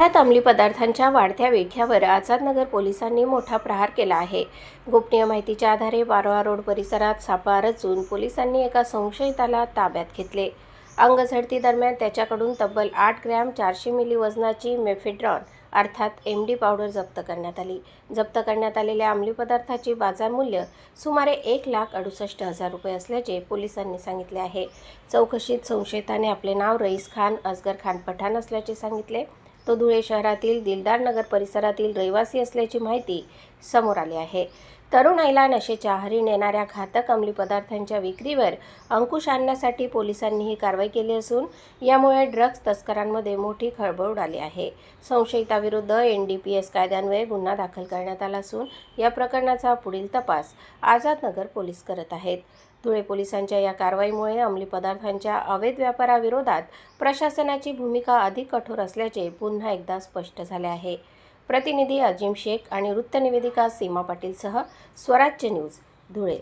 यात अंमली पदार्थांच्या वाढत्या विळख्यावर आझादनगर पोलिसांनी मोठा प्रहार केला आहे। गोपनीय माहितीच्या आधारे बारोळा रोड परिसरात सापळा रचून पोलिसांनी एका संशयिताला ताब्यात घेतले। अंगझडती दरम्यान त्याच्याकडून तब्बल 8 ग्रॅम 400 मिली वजनाची मेफेड्रॉन अर्थात MD पावडर जप्त करण्यात आली। जप्त करण्यात आलेल्या अंमली पदार्थाची बाजार मूल्य सुमारे 1,68,000 रुपये असल्याचे पोलिसांनी सांगितले आहे। चौकशीत संशयिताने आपले नाव रईस खान असगर खान पठाण असल्याचे सांगितले। तो धुळे शहरातील दिलदार नगर परिसरातील रहिवासी असल्याची माहिती समोर आली आहे। तरुणाईला नशेच्या आहारी नेणाऱ्या घातक अंमली पदार्थांच्या विक्रीवर अंकुश आणण्यासाठी पोलिसांनी ही कारवाई केली असून यामुळे ड्रग्ज तस्करांमध्ये मोठी खळबळ उडाली आहे। संशयिताविरुद्ध NDPS कायद्यान्वये गुन्हा दाखल करण्यात आला असून या प्रकरणाचा पुढील तपास आझादनगर पोलीस करत आहेत। धुळे पोलिसांच्या या कारवाईमुळे अंमली पदार्थांच्या अवैध व्यापाराविरोधात प्रशासनाची भूमिका अधिक कठोर असल्याचे पुन्हा एकदा स्पष्ट झाले आहे। प्रतिनिधी अजिम शेख आणि वृत्तनिवेदिका सीमा पाटीलसह स्वराज्य न्यूज, धुळे।